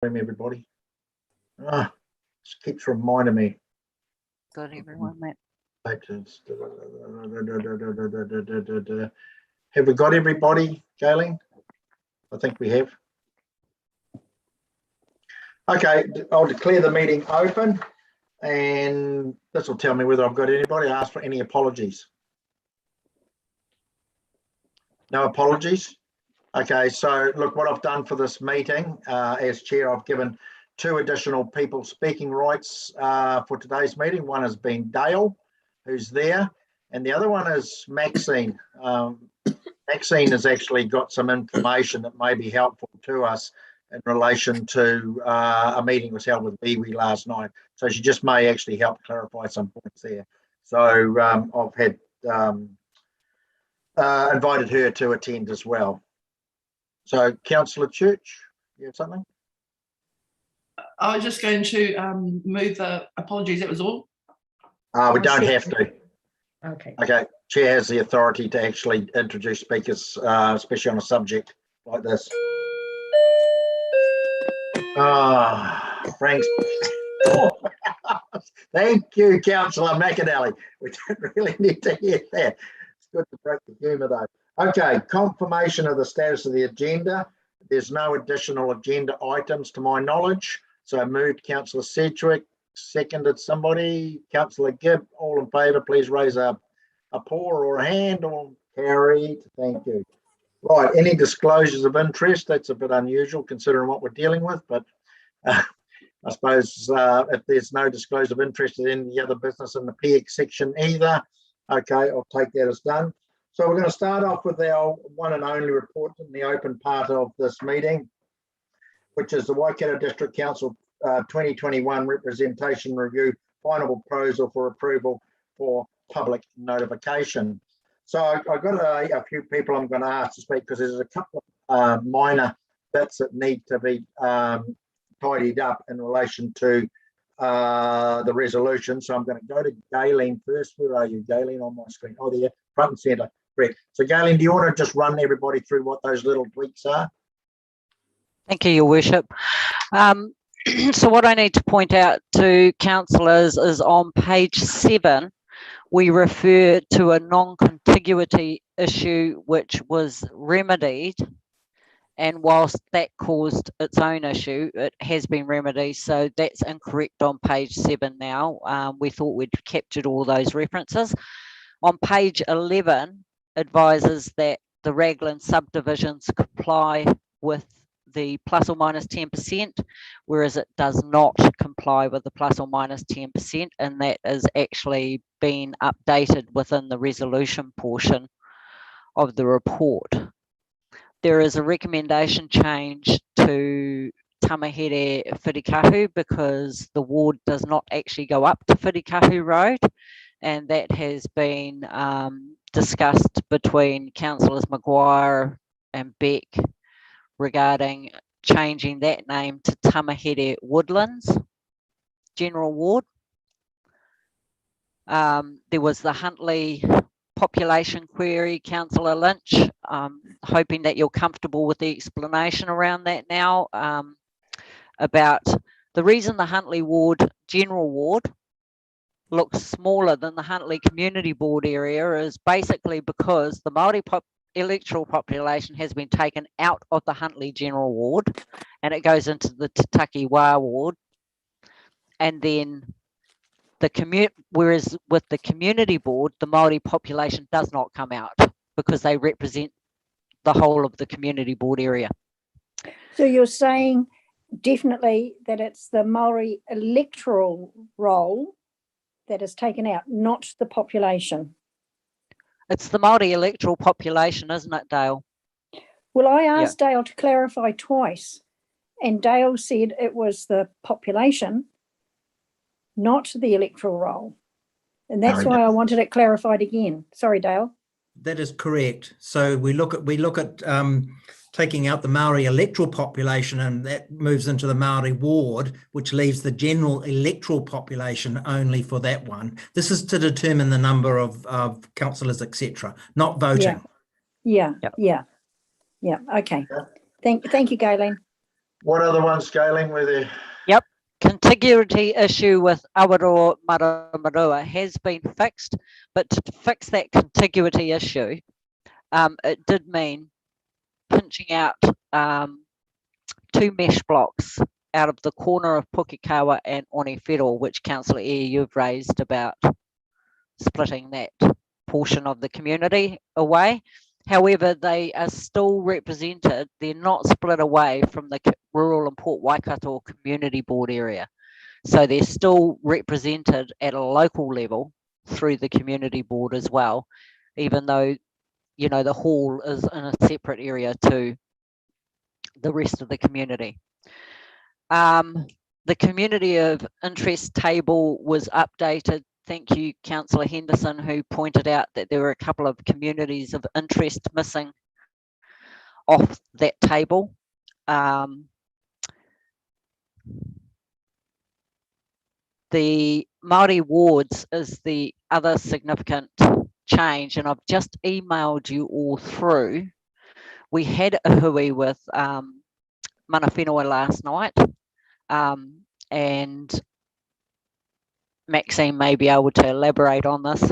Everybody. Just keeps reminding me. Got everyone, mate. Have we got everybody, Galen? I think we have. Okay, I'll declare the meeting open, and this will tell me whether I've got anybody. Ask for any apologies. No apologies. Okay, so look, what I've done for this meeting as chair, I've given 2 additional people speaking rights for today's meeting. One has been Dale, who's there, and the other one is Maxine. Maxine has actually got some information that may be helpful to us in relation to a meeting was held with Biwi last night. So she just may actually help clarify some points there. So I've had invited her to attend as well. So, Councillor Church, you have something? I was just going to move the apologies, that was all. We don't have to. Okay. Okay, Chair has the authority to actually introduce speakers, especially on a subject like this. Frank's. Oh, thank you, Councillor McAnally. We don't really need to hear that. It's good to break the humour though. Okay, confirmation of the status of the agenda. There's no additional agenda items to my knowledge. So I moved Councillor Sedgwick, seconded somebody, Councillor Gibb, all in favour, please raise a paw or a hand. All carried, thank you. Right, any disclosures of interest? That's a bit unusual considering what we're dealing with, but I suppose if there's no disclosure of interest in any other business in the PX section either, okay, I'll take that as done. So we're going to start off with our one and only report in the open part of this meeting, which is the Waikato District Council 2021 Representation Review Final Proposal for Approval for Public Notification. So I've got a few people I'm going to ask to speak because there's a couple of minor bits that need to be tidied up in relation to the resolution. So I'm going to go to Galen first. Where are you, Galen, on my screen? Oh, there, front and centre. Great. So Galen, do you want to just run everybody through what those little tweaks are? Thank you, Your Worship. So what I need to point out to councillors is on page 7, we refer to a non-contiguity issue which was remedied, and whilst that caused its own issue, it has been remedied, so that's incorrect on page 7 now. We thought we'd captured all those references. On page 11, advises that the Raglan subdivisions comply with the plus or minus 10%, whereas it does not comply with the plus or minus 10%, and that is actually been updated within the resolution portion of the report. There is a recommendation change to Tamahere Whirikahu because the ward does not actually go up to Whirikahu Road, and that has been discussed between councillors Maguire and Beck regarding changing that name to Tamahere Woodlands General Ward. There was the Huntly population query, Councillor Lynch, hoping that you're comfortable with the explanation around that now, about the reason the Huntly Ward General Ward looks smaller than the Huntly Community Board area is basically because the Māori electoral population has been taken out of the Huntly General Ward and it goes into the Te Takiwā Ward, and then whereas with the Community Board, the Māori population does not come out because they represent the whole of the Community Board area. So you're saying definitely that it's the Māori electoral roll that is taken out, not the population. It's the Māori electoral population, isn't it, Dale? Well, I asked Dale to clarify twice, and Dale said it was the population, not the electoral roll. And that's why I wanted it clarified again. Sorry, Dale. That is correct. So we look at taking out the Maori electoral population, and that moves into the Maori ward, which leaves the general electoral population only for that one. This is to determine the number of councillors, etc., not voting. Yeah. Okay. Thank you, Galen. What other ones, Scaling, were there? Contiguity issue with Awaroa Maramarua has been fixed, but to fix that contiguity issue, it did mean pinching out 2 mesh blocks out of the corner of Pukekawa and Onewhiro, which Councillor Eyre, you've raised about splitting that portion of the community away. However, they are still represented. They're not split away from the rural and Port Waikato Community Board area. So they're still represented at a local level through the community board as well, even though, you know, the hall is in a separate area to the rest of the community. The community of interest table was updated. Thank you, Councillor Henderson, who pointed out that there were a couple of communities of interest missing off that table. The Māori wards is the other significant change, and I've just emailed you all through. We had a hui with Mana Whenua last night, and Maxine may be able to elaborate on this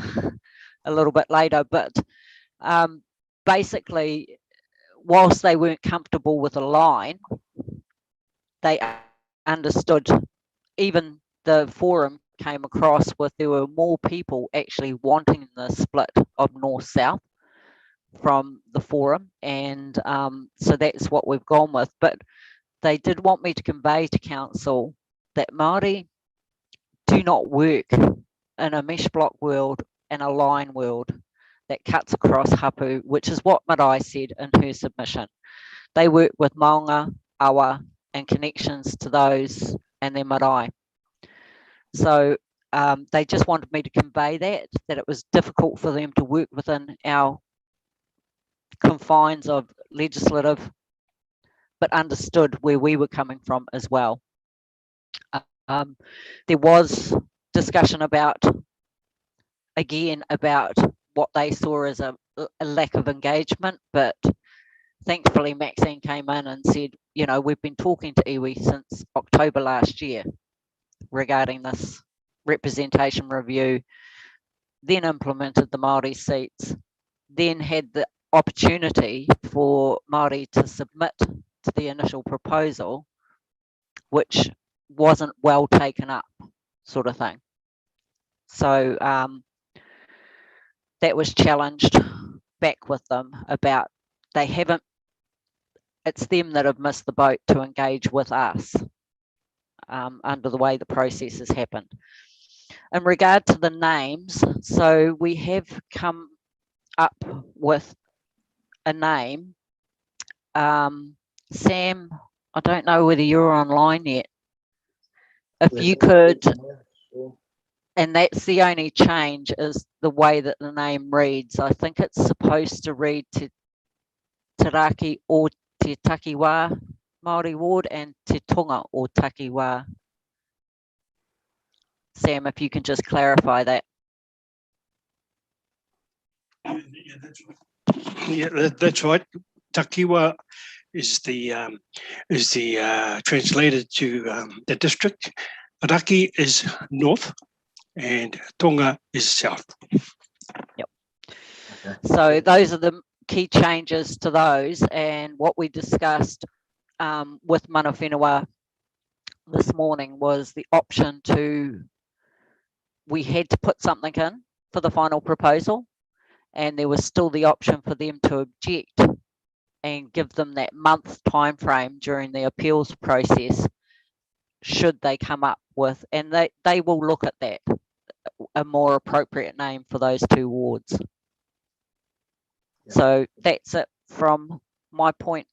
a little bit later, but basically, whilst they weren't comfortable with a line, they understood. Even the forum came across with there were more people actually wanting the split of north-south from the forum, and so that's what we've gone with. But they did want me to convey to council that Māori do not work in a mesh block world and a line world that cuts across hapu, which is what Marae said in her submission. They work with maunga, awa, and connections to those and their marae. So they just wanted me to convey that it was difficult for them to work within our confines of legislative, but understood where we were coming from as well. There was discussion about, again, about what they saw as a lack of engagement, but thankfully Maxine came in and said, you know, we've been talking to iwi since October last year regarding this representation review, then implemented the Māori seats, then had the opportunity for Māori to submit to the initial proposal, which wasn't well taken up, sort of thing. So that was challenged back with them about it's them that have missed the boat to engage with us under the way the process has happened. In regard to the names, so we have come up with a name. Sam, I don't know whether you're online yet. If you could, and that's the only change, is the way that the name reads. I think it's supposed to read Te Taraki or Te Takiwā Māori Ward and Te Tonga or Takiwā. Sam, if you can just clarify that. Yeah, that's right. Takiwā is the translated to the district. Raki is north, and Tonga is south. Yep. Okay. So those are the key changes to those, and what we discussed with Mana Whenua this morning was the option to, we had to put something in for the final proposal, and there was still the option for them to object and give them that month time frame during the appeals process should they come up with, and they will look at that, a more appropriate name for those two wards. Yeah. So that's it from my point.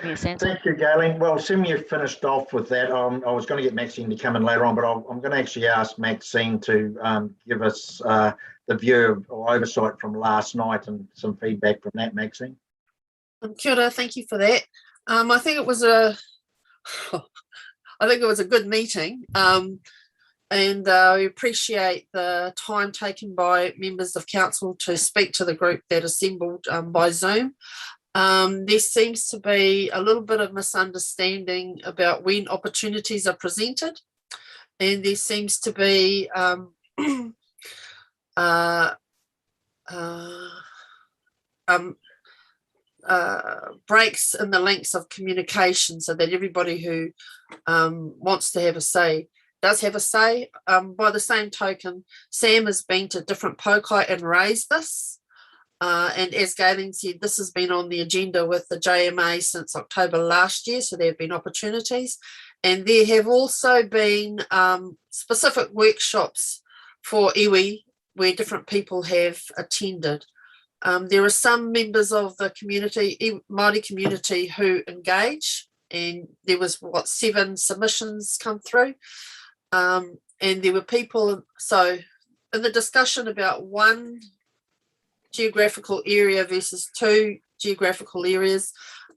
Thank you, Galen. Well, Sim, you finished off with that. I was going to get Maxine to come in later on, but I'm going to actually ask Maxine to give us the view or oversight from last night and some feedback from that, Maxine. Kia ora, thank you for that. I think it was a good meeting, and we appreciate the time taken by members of council to speak to the group that assembled by Zoom. There seems to be a little bit of misunderstanding about when opportunities are presented, and there seems to be breaks in the links of communication, so that everybody who wants to have a say does have a say. By the same token, Sam has been to different pokai and raised this. And as Galen said, this has been on the agenda with the JMA since October last year, so there have been opportunities. And there have also been specific workshops for iwi where different people have attended. There are some members of the community, Māori community, who engage, and there was, 7 submissions come through. And there were people, so in the discussion about 1 geographical area versus 2 geographical areas,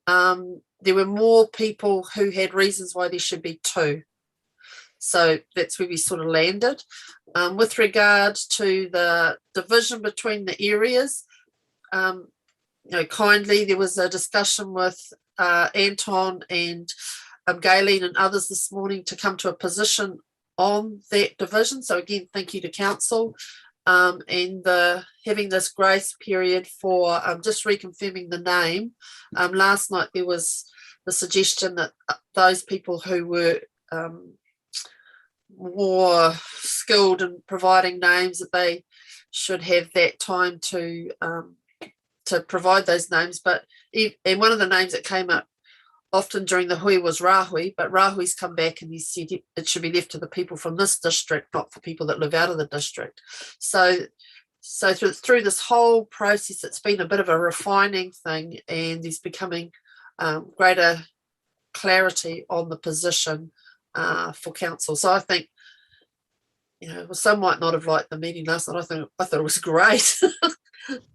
there were more people who had reasons why there should be 2. So that's where we sort of landed. With regard to the division between the areas, kindly, there was a discussion with Anton and Galen and others this morning to come to a position on that division. So again, thank you to council. And having this grace period for just reconfirming the name. Last night there was the suggestion that those people who were more skilled in providing names, that they should have that time to provide those names. And one of the names that came up often during the hui was Rahui, but Rahui's come back and he said it should be left to the people from this district, not for people that live out of the district. So through this whole process, it's been a bit of a refining thing, and there's becoming greater clarity on the position for council. So I think, some might not have liked the meeting last night. I thought it was great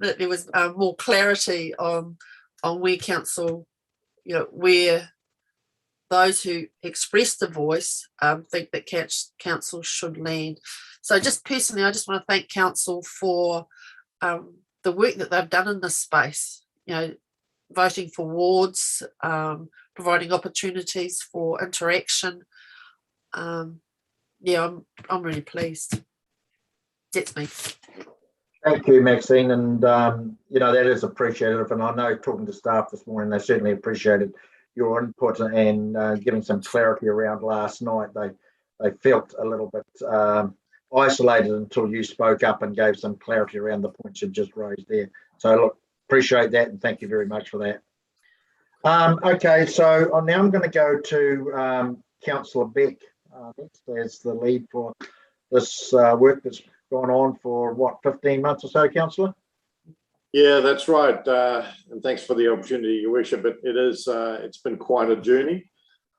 that there was more clarity on where council, where those who express the voice think that council should land. So just personally, I just want to thank council for the work that they've done in this space, voting for wards, providing opportunities for interaction. I'm really pleased. That's me. Thank you, Maxine, and that is appreciated. And I know, talking to staff this morning, they certainly appreciated your input and giving some clarity around last night. They felt a little bit isolated until you spoke up and gave some clarity around the points you just raised there. So look, appreciate that, and thank you very much for that. Okay, so now I'm going to go to Councillor Beck next as the lead for this work that's gone on for 15 months or so, Councillor? Yeah, that's right. And thanks for the opportunity, Your Worship. It's been quite a journey,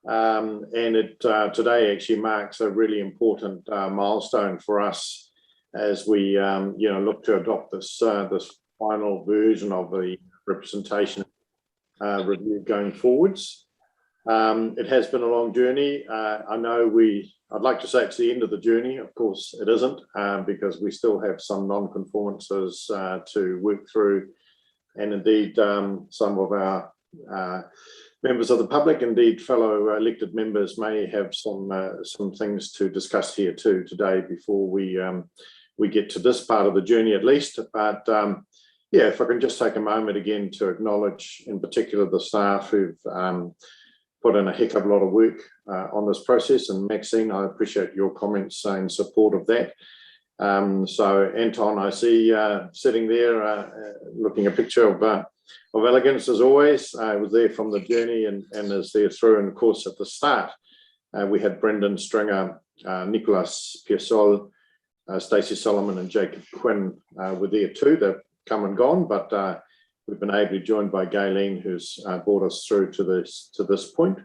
and it today actually marks a really important milestone for us as we look to adopt this final version of the representation review going forwards. It has been a long journey. I know I'd like to say it's the end of the journey. Of course, it isn't, because we still have some non-conformances to work through, and indeed some of our members of the public, indeed fellow elected members, may have some things to discuss here too today before we get to this part of the journey at least. But if I can just take a moment again to acknowledge in particular the staff who've put in a heck of a lot of work on this process. And Maxine, I appreciate your comments in support of that. So Anton, I see sitting there looking a picture of elegance as always. I was there from the journey and is there through. And of course at the start, we had Brendan Stringer, Nicholas Piasol, Stacey Solomon and Jacob Quinn were there too. They've come and gone, but we've been ably joined by Galen, who's brought us through to this point,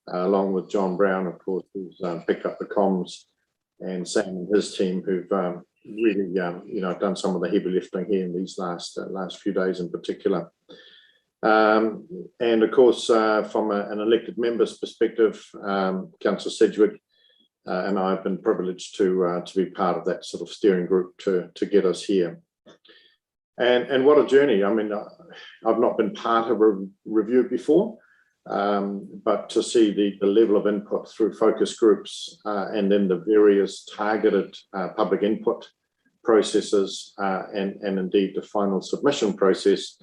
along with John Brown, of course, who's picked up the comms, and Sam and his team, who've really, done some of the heavy lifting here in these last few days in particular. And of course, from an elected member's perspective, Councillor Sedgwick and I have been privileged to be part of that sort of steering group to get us here. And what a journey. I mean, I've not been part of a review before, but to see the level of input through focus groups and then the various targeted public input processes and indeed the final submission process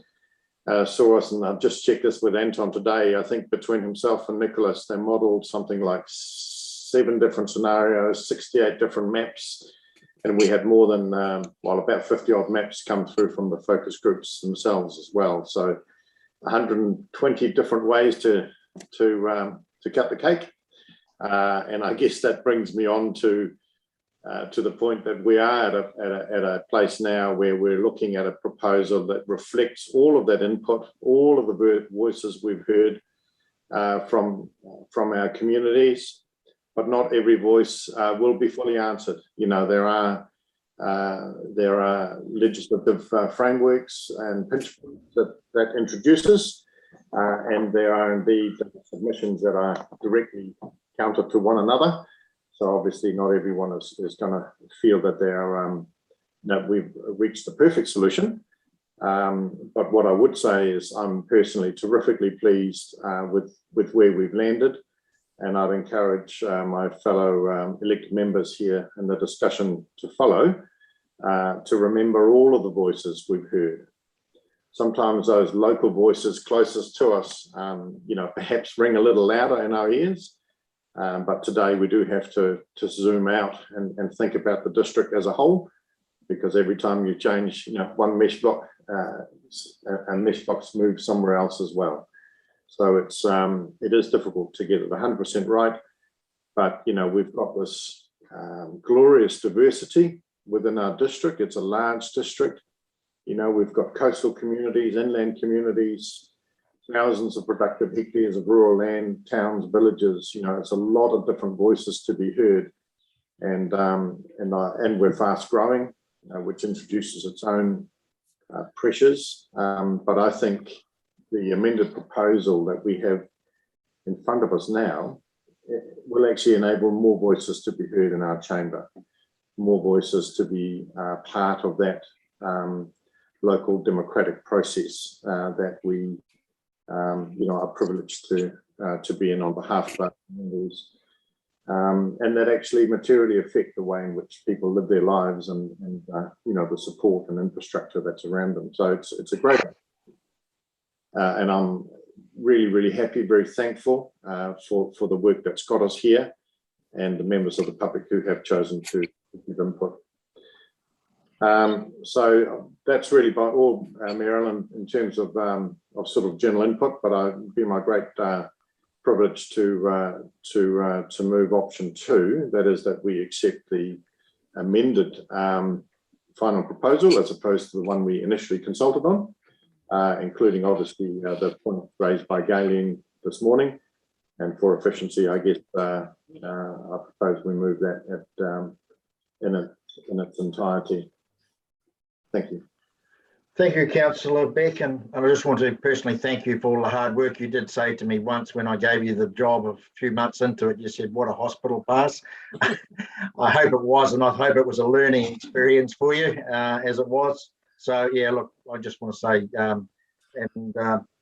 saw us, and I've just checked this with Anton today, I think between himself and Nicholas, they modelled something like 7 different scenarios, 68 different maps, and we had more than, well, about 50 odd maps come through from the focus groups themselves as well. So 120 different ways to cut the cake. And I guess that brings me on to the point that we are at a place now where we're looking at a proposal that reflects all of that input, all of the voices we've heard from our communities, but not every voice will be fully answered. You know, there are legislative frameworks and pinch points that introduces, and there are indeed submissions that are directly counter to one another. So obviously not everyone is going to feel that that we've reached the perfect solution. But what I would say is I'm personally terrifically pleased with where we've landed. And I'd encourage my fellow elected members here in the discussion to follow, to remember all of the voices we've heard. Sometimes those local voices closest to us, you know, perhaps ring a little louder in our ears. But today we do have to zoom out and think about the district as a whole, because every time you change, you know, one mesh block, and mesh blocks move somewhere else as well. So it is difficult to get it 100% right, but you know, we've got this glorious diversity within our district. It's a large district. You know, we've got coastal communities, inland communities, thousands of productive hectares of rural land, towns, villages. You know, it's a lot of different voices to be heard, and we're fast growing, which introduces its own pressures. But I think the amended proposal that we have in front of us now will actually enable more voices to be heard in our chamber, more voices to be part of that local democratic process that we you know, are privileged to be in on behalf of our members, and that actually materially affect the way in which people live their lives and you know, the support and infrastructure that's around them. So it's a great, and I'm really happy, very thankful for the work that's got us here, and the members of the public who have chosen to give input. So that's really by all, Marilyn, in terms of sort of general input, but it'd be my great privilege to move option 2, that is that we accept the amended final proposal as opposed to the one we initially consulted on, including obviously the point raised by Galen this morning. And for efficiency, I guess I propose we move that in its entirety. Thank you. Thank you, Councillor Beck, and I just want to personally thank you for all the hard work. You did say to me once when I gave you the job a few months into it, you said, what a hospital pass. I hope it was, and I hope it was a learning experience for you, as it was. So yeah, look, I just want to say and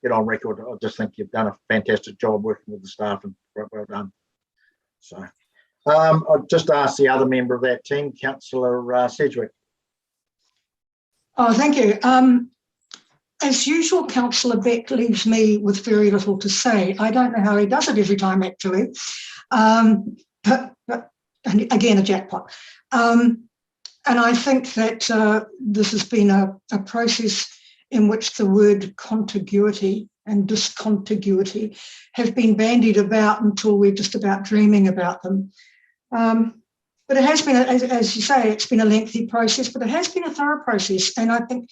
get on record, I just think you've done a fantastic job working with the staff, and well done. So I'll just ask the other member of that team, Councillor Sedgwick. Oh, thank you. As usual, Councillor Beck leaves me with very little to say. I don't know how he does it every time, actually. But again, a jackpot. And I think that this has been a process in which the word contiguity and discontiguity have been bandied about until we're just about dreaming about them. But it has been, as you say, it's been a lengthy process, but it has been a thorough process. And I think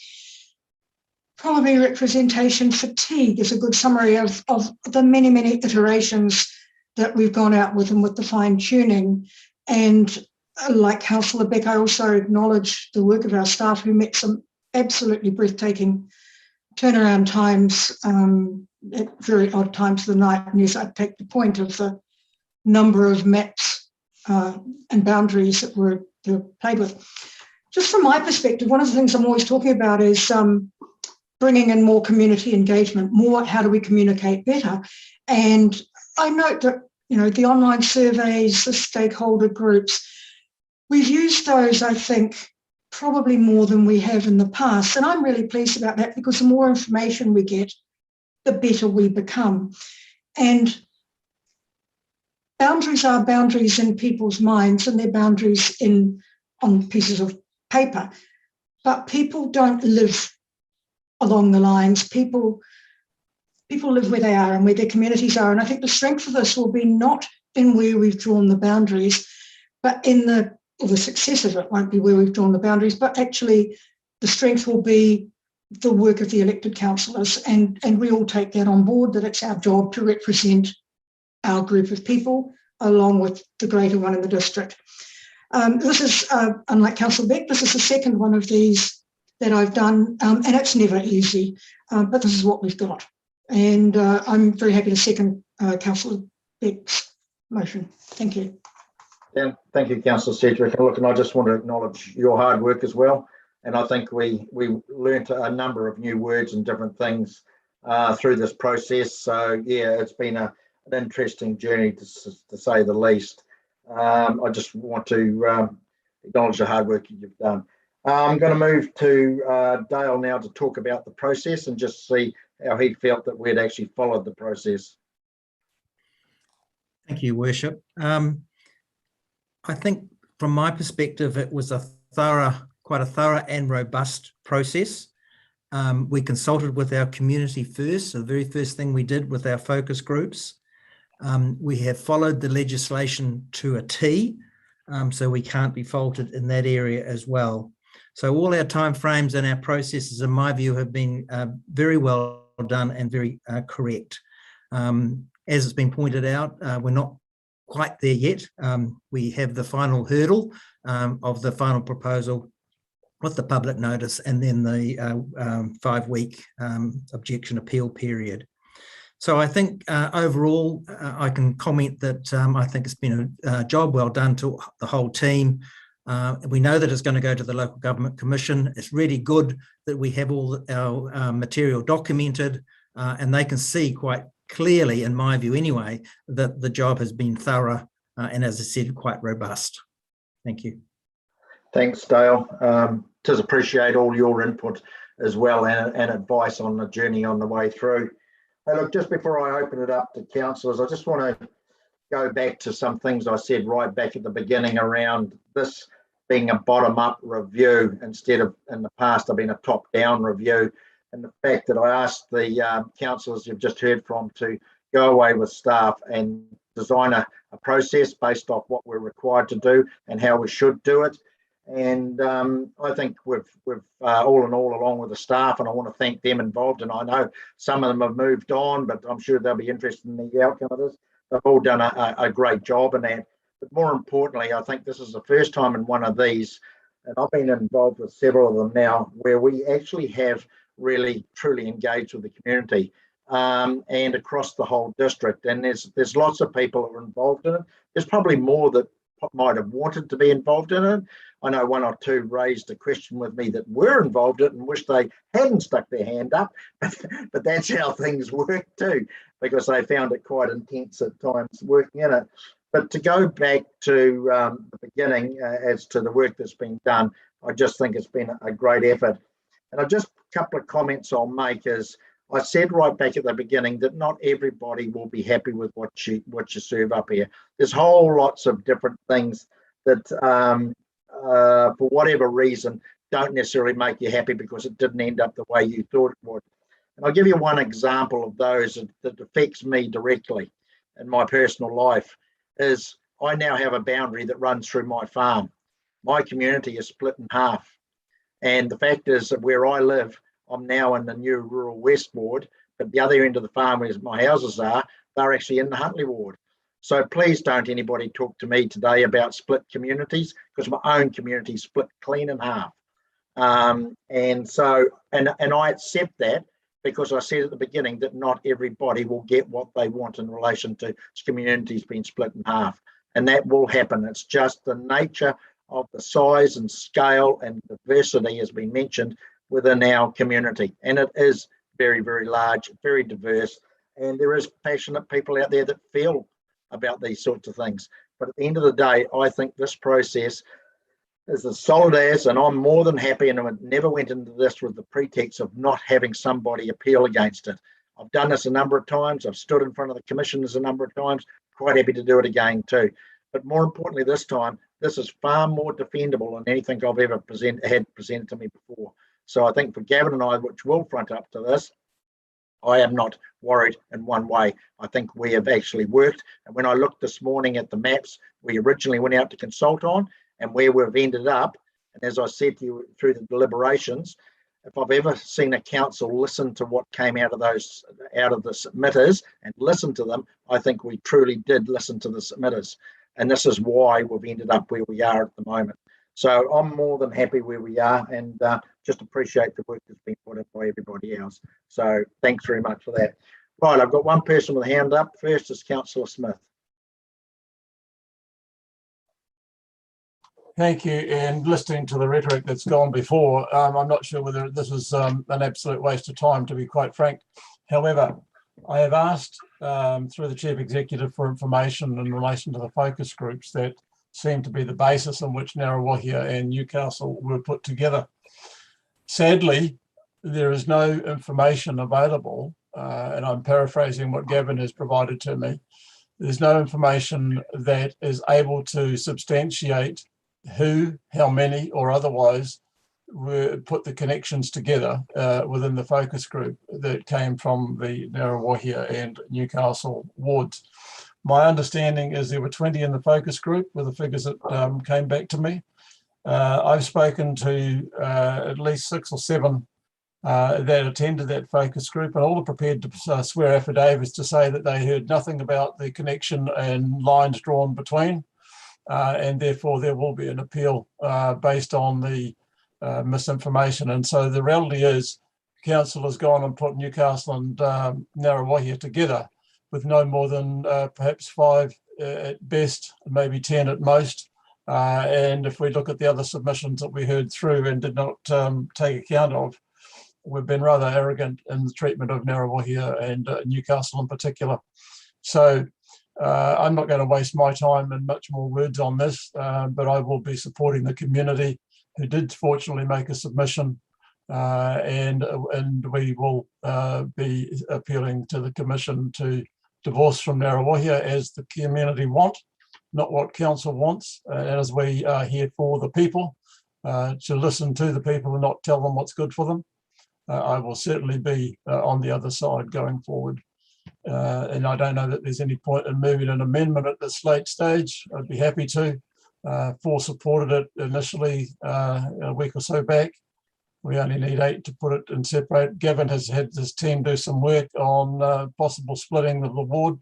probably representation fatigue is a good summary of the many iterations that we've gone out with and with the fine tuning. And like Councillor Beck, I also acknowledge the work of our staff who met some absolutely breathtaking turnaround times at very odd times of the night. And yes, I take the point of the number of maps and boundaries that were played with. just from my perspective, one of the things I'm always talking about is bringing in more community engagement, more how do we communicate better. And I note that, you know, the online surveys, the stakeholder groups, we've used those, I think, probably more than we have in the past. And I'm really pleased about that, because the more information we get, the better we become. And boundaries are boundaries in people's minds, and they're boundaries on pieces of paper. But people don't live along the lines. People live where they are and where their communities are. And I think the strength of this will be not in where we've drawn the boundaries, but in the success of it won't be where we've drawn the boundaries, but actually the strength will be the work of the elected councillors. And we all take that on board, that it's our job to represent our group of people along with the greater one in the district. This is, unlike Councillor Beck, this is the second one of these that I've done, and it's never easy, but this is what we've got. And I'm very happy to second Councillor Beck's motion. Thank you. Yeah, thank you, Councillor Sedgwick. And look, and I just want to acknowledge your hard work as well. And I think we learnt a number of new words and different things through this process. So yeah, it's been an interesting journey to say the least. I just want to acknowledge the hard work you've done. I'm going to move to Dale now to talk about the process and just see how he felt that we'd actually followed the process. Thank you, Worship. I think from my perspective, it was quite a thorough and robust process. We consulted with our community first. So the very first thing we did with our focus groups. We have followed the legislation to a T, so we can't be faulted in that area as well. So all our timeframes and our processes, in my view, have been very well done and very correct. As it's been pointed out, we're not quite there yet. We have the final hurdle of the final proposal with the public notice and then the 5-week objection appeal period. So I think overall, I can comment that I think it's been a job well done to the whole team. We know that it's going to go to the Local Government Commission. It's really good that we have all our material documented and they can see quite clearly, in my view anyway, that the job has been thorough and, as I said, quite robust. Thank you. Thanks, Dale. Just appreciate all your input as well and advice on the journey on the way through. Hey, look, just before I open it up to councillors, I just want to go back to some things I said right back at the beginning around this being a bottom-up review instead of, in the past, I've been a top-down review. And the fact that I asked the councillors you've just heard from to go away with staff and design a process based off what we're required to do and how we should do it. And I think we've all in all, along with the staff, and I want to thank them involved. And I know some of them have moved on, but I'm sure they'll be interested in the outcome of this. They've all done a great job in that. But more importantly, I think this is the first time in one of these, and I've been involved with several of them now, where we actually have really truly engaged with the community and across the whole district. And there's lots of people that were involved in it. There's probably more that might have wanted to be involved in it. I know one or two raised a question with me that were involved in it and wish they hadn't stuck their hand up, but that's how things work too, because they found it quite intense at times working in it. But to go back to the beginning as to the work that's been done, I just think it's been a great effort. And just a couple of comments I'll make is, I said right back at the beginning that not everybody will be happy with what you serve up here. There's whole lots of different things that for whatever reason don't necessarily make you happy because it didn't end up the way you thought it would. And I'll give you one example of those that affects me directly in my personal life. Is I now have a boundary that runs through my farm. My community is split in half. And the fact is that where I live, I'm now in the new rural west ward, but the other end of the farm where my houses are, they're actually in the Huntly ward. So please don't anybody talk to me today about split communities, because my own community is split clean in half. And I accept that, because I said at the beginning that not everybody will get what they want in relation to communities being split in half. And that will happen. It's just the nature of the size and scale and diversity has been mentioned within our community. And it is very, very large, very diverse. And there is passionate people out there that feel about these sorts of things. But at the end of the day, I think this process is as solid as, and I'm more than happy, and I never went into this with the pretext of not having somebody appeal against it. I've done this a number of times. I've stood in front of the commissioners a number of times. Quite happy to do it again too. But more importantly, this time, this is far more defendable than anything I've ever had presented to me before. So I think for Gavin and I, which will front up to this, I am not worried in one way. I think we have actually worked. And when I looked this morning at the maps we originally went out to consult on and where we've ended up, and as I said to you through the deliberations, if I've ever seen a council listen to what came out of the submitters and listen to them, I think we truly did listen to the submitters. And this is why we've ended up where we are at the moment. So I'm more than happy where we are, and just appreciate the work that's been put in by everybody else. So thanks very much for that. Right, I've got one person with a hand up. First is Councillor Smith. Thank you. And listening to the rhetoric that's gone before, I'm not sure whether this is an absolute waste of time, to be quite frank. However, I have asked through the Chief Executive for information in relation to the focus groups that seem to be the basis on which Ngaruawahia and Newcastle were put together. Sadly, there is no information available, and I'm paraphrasing what Gavin has provided to me. There's no information that is able to substantiate who, how many, or otherwise put the connections together within the focus group that came from the Ngaruawahia and Newcastle wards. My understanding is there were 20 in the focus group with the figures that came back to me. I've spoken to at least 6 or 7 that attended that focus group, and all are prepared to swear affidavits to say that they heard nothing about the connection and lines drawn between, and therefore there will be an appeal based on the misinformation. And so the reality is council has gone and put Newcastle and Ngaruawahia together with no more than perhaps 5 at best, maybe 10 at most. And if we look at the other submissions that we heard through and did not take account of, we've been rather arrogant in the treatment of Ngaruawahia and Newcastle in particular. So I'm not going to waste my time and much more words on this, but I will be supporting the community who did fortunately make a submission, and we will be appealing to the Commission to divorce from Ngaruawahia as the community want, not what council wants, as we are here for the people, to listen to the people and not tell them what's good for them. I will certainly be on the other side going forward. And I don't know that there's any point in moving an amendment at this late stage. I'd be happy to. 4 supported it initially a week or so back. We only need 8 to put it in separate. Gavin has had his team do some work on possible splitting of the ward.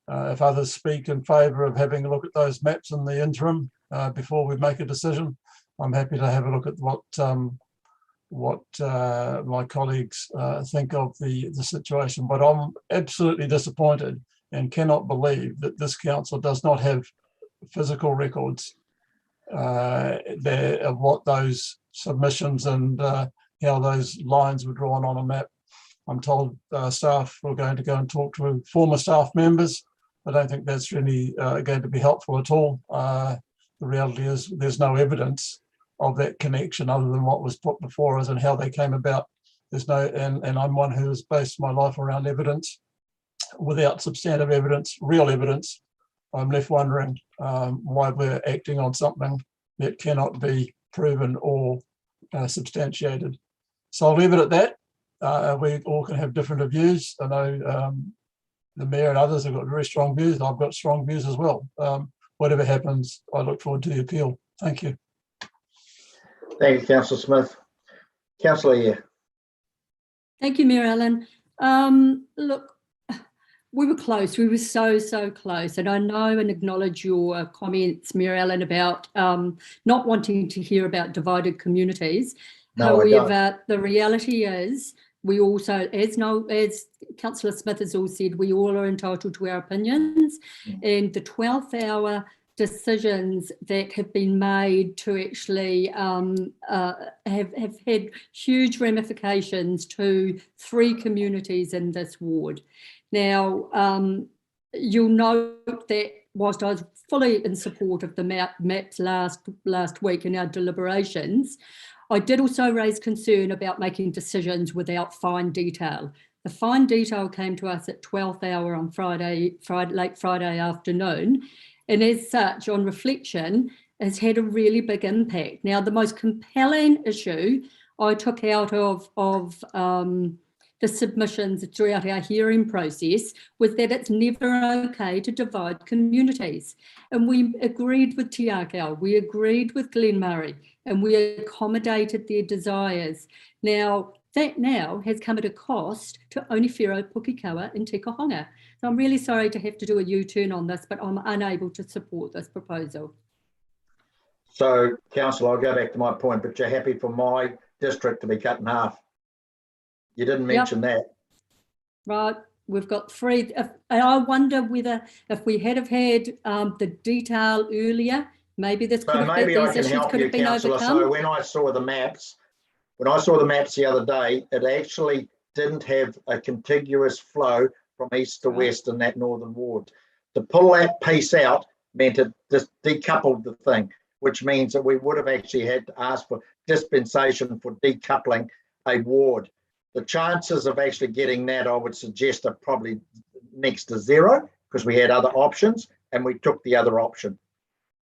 If others speak in favour of having a look at those maps in the interim before we make a decision, I'm happy to have a look at what my colleagues think of the situation. But I'm absolutely disappointed and cannot believe that this council does not have physical records of what those submissions and how those lines were drawn on a map. I'm told staff were going to go and talk to former staff members. I don't think that's really going to be helpful at all. The reality is there's no evidence of that connection other than what was put before us and how they came about. There's no, and I'm one who has based my life around evidence. Without substantive evidence, real evidence, I'm left wondering why we're acting on something that cannot be proven or substantiated. So I'll leave it at that. We all can have different views. I know the Mayor and others have got very strong views. I've got strong views as well. Whatever happens, I look forward to the appeal. Thank you. Thank you, Councillor Smith. Councillor Eyre. Thank you, Mayor Allen. Look, we were close. We were so close. And I know and acknowledge your comments, Mayor Allen, about not wanting to hear about divided communities. No, however, the reality is we also, as Councillor Smith has all said, we all are entitled to our opinions. And the 12th hour decisions that have been made to actually have had huge ramifications to 3 communities in this ward. Now, you'll note that whilst I was fully in support of the maps last week in our deliberations, I did also raise concern about making decisions without fine detail. The fine detail came to us at 12th hour on late Friday afternoon, and as such, on reflection, has had a really big impact. Now, the most compelling issue I took out of the submissions throughout our hearing process was that it's never okay to divide communities. And we agreed with Te Akau, we agreed with Glenmurray, and we accommodated their desires. Now, that now has come at a cost to Onewhiro, Pukekawa and Te Kohanga. So I'm really sorry to have to do a U-turn on this, but I'm unable to support this proposal. So, Councillor, I'll go back to my point, but you're happy for my district to be cut in half? You didn't mention that. Right, we've got 3. And I wonder whether if we had have had the detail earlier, maybe this could have been, these issues could have been overcome. So when I saw the maps, the other day, it actually didn't have a contiguous flow from east to west in that northern ward. To pull that piece out meant it just decoupled the thing, which means that we would have actually had to ask for dispensation for decoupling a ward. The chances of actually getting that, I would suggest, are probably next to 0 because we had other options and we took the other option.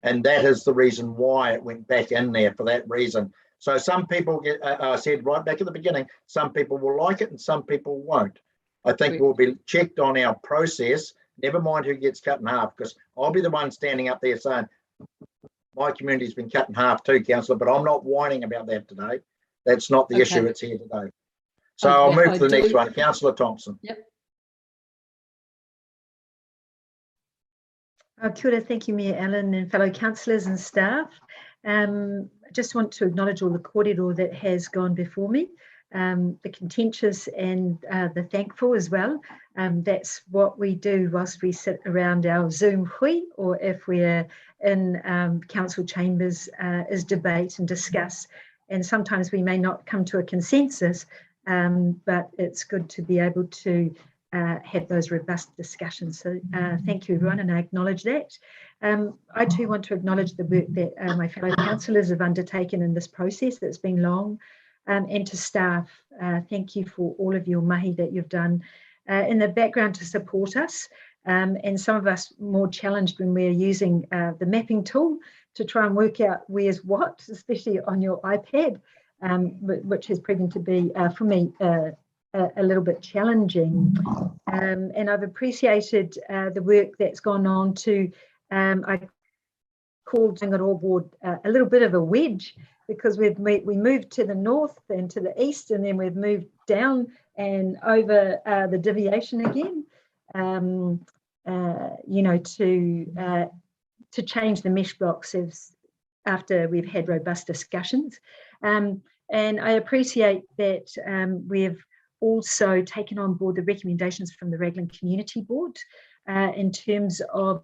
And that is the reason why it went back in there, for that reason. So some people get, I said right back at the beginning, some people will like it and some people won't. I think we'll be checked on our process, never mind who gets cut in half, because I'll be the one standing up there saying, my community's been cut in half too, Councillor, but I'm not whining about that today. That's not the issue that's here today. So I'll move to the next one. Councillor Thompson. Yep. Kia ora, thank you, Mayor Allen and fellow councillors and staff. I just want to acknowledge all the kōrero that has gone before me, the contentious and the thankful as well. That's what we do whilst we sit around our Zoom hui, or if we're in council chambers, is debate and discuss. And sometimes we may not come to a consensus, but it's good to be able to have those robust discussions. So thank you, everyone, and I acknowledge that. I too want to acknowledge the work that my fellow councillors have undertaken in this process that's been long, and to staff, thank you for all of your mahi that you've done in the background to support us, and some of us more challenged when we're using the mapping tool to try and work out where's what, especially on your iPad, which has proven to be, for me, a little bit challenging. And I've appreciated the work that's gone on to, I called Zingaroa Board a little bit of a wedge, because we moved to the north and to the east, and then we've moved down and over the deviation again, you know, to change the mesh blocks after we've had robust discussions. And I appreciate that we've also taken on board the recommendations from the Raglan Community Board in terms of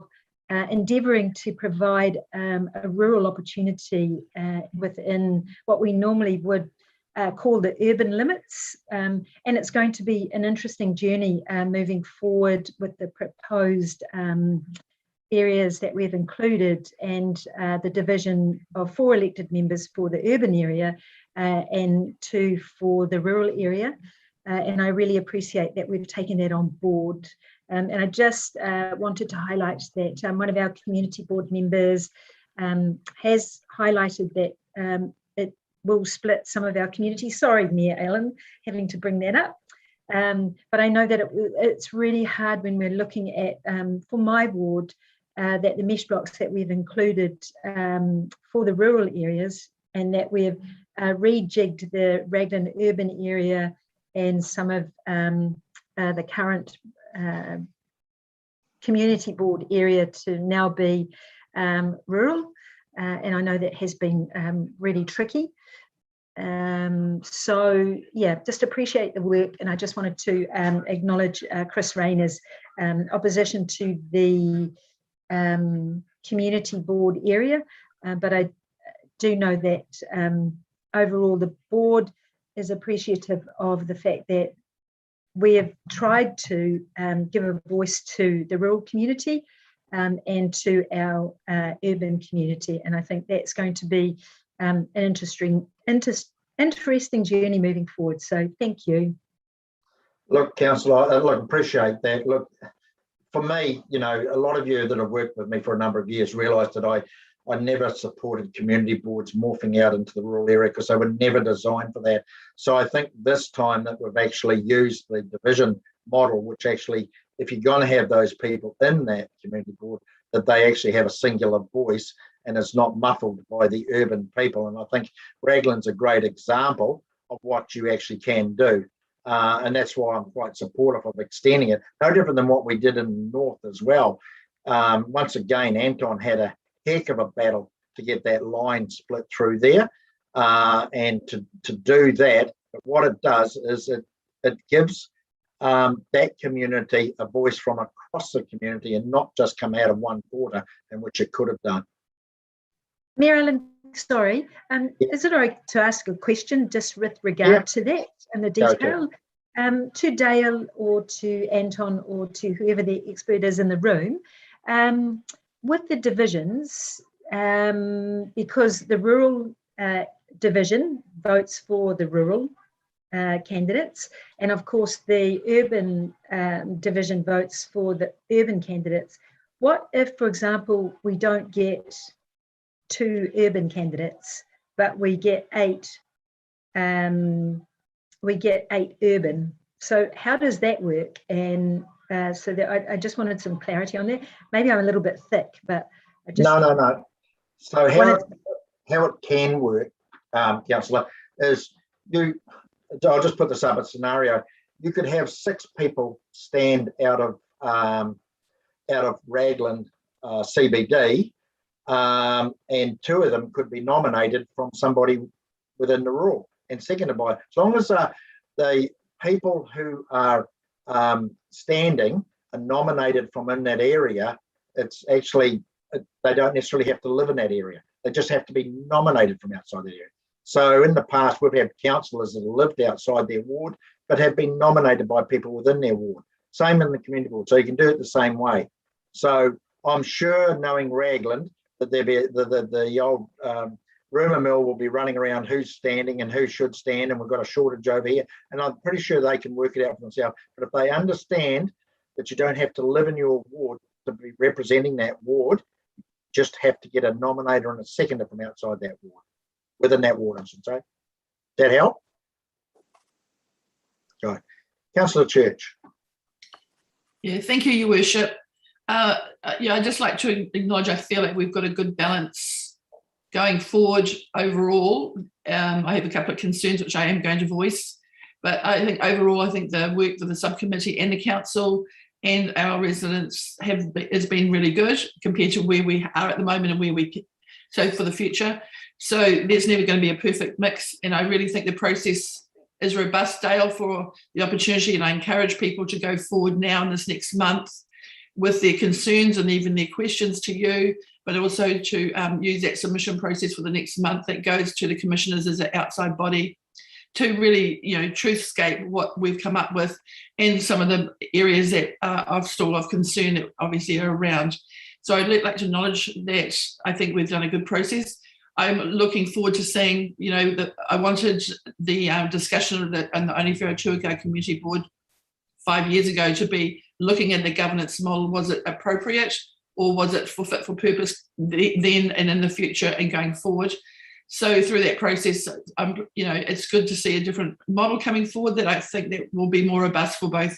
endeavouring to provide a rural opportunity within what we normally would call the urban limits. And it's going to be an interesting journey moving forward with the proposed areas that we've included, and the division of 4 elected members for the urban area and 2 for the rural area. And I really appreciate that we've taken that on board. And I just wanted to highlight that one of our community board members has highlighted that it will split some of our community. Sorry, Mayor Allen, having to bring that up. But I know that it's really hard when we're looking at, for my ward, that the mesh blocks that we've included for the rural areas, and that we've rejigged the Raglan urban area and some of the current community board area to now be rural. And I know that has been really tricky. So yeah, just appreciate the work. And I just wanted to acknowledge Chris Rayner's opposition to the community board area, but I do know that overall the board is appreciative of the fact that we have tried to give a voice to the rural community and to our urban community. And I think that's going to be an interesting journey moving forward. So thank you. Look, Councillor, I appreciate that. Look, for me, you know, a lot of you that have worked with me for a number of years realise that I never supported community boards morphing out into the rural area because they were never designed for that. So I think this time that we've actually used the division model, which actually, if you're going to have those people in that community board, that they actually have a singular voice and it's not muffled by the urban people. And I think Raglan's a great example of what you actually can do. And that's why I'm quite supportive of extending it. No different than what we did in the north as well. Once again, Anton had a heck of a battle to get that line split through there. And to do that, but what it does is it gives that community a voice from across the community and not just come out of one quarter in which it could have done. Mary Ellen, sorry, is it all right to ask a question just with regard to that and the detail? To Dale or to Anton or to whoever the expert is in the room, with the divisions, because the rural division votes for the rural candidates, and of course the urban division votes for the urban candidates. What if, for example, we don't get 2 urban candidates, but we get 8 urban? So how does that work? And so that I just wanted some clarity on that. Maybe I'm a little bit thick, but I just no. So how it can work, Councillor, is I'll just put this up a scenario. You could have 6 people stand out of Raglan CBD, and 2 of them could be nominated from somebody within the rural and seconded by, as long as the people who are standing are nominated from in that area. It's actually, they don't necessarily have to live in that area. They just have to be nominated from outside the area. So in the past, we've had councillors that have lived outside their ward, but have been nominated by people within their ward. Same in the community board. So you can do it the same way. So I'm sure, knowing Raglan, that there'll be the old rumour mill will be running around who's standing and who should stand, and we've got a shortage over here. And I'm pretty sure they can work it out for themselves. But if they understand that you don't have to live in your ward to be representing that ward, you just have to get a nominator and a seconder from outside that ward, within that ward, I should say. Does that help? Right. Councillor Church. Yeah, thank you, Your Worship. I'd just like to acknowledge I feel like we've got a good balance going forward overall. I have a couple of concerns which I am going to voice, but I think overall, I think the work for the subcommittee and the council and our residents has been really good compared to where we are at the moment and where so for the future. So there's never going to be a perfect mix, and I really think the process is robust, Dale, for the opportunity, and I encourage people to go forward now in this next month with their concerns and even their questions to you, but also to use that submission process for the next month that goes to the commissioners as an outside body to really, truthscape what we've come up with and some of the areas that are still of concern that obviously are around. So I'd like to acknowledge that I think we've done a good process. I'm looking forward to seeing, that I wanted the discussion on the Onewhiro Tuakau Community Board 5 years ago to be looking at the governance model. Was it appropriate, or was it for fit for purpose then and in the future and going forward? So through that process, it's good to see a different model coming forward that I think that will be more robust for both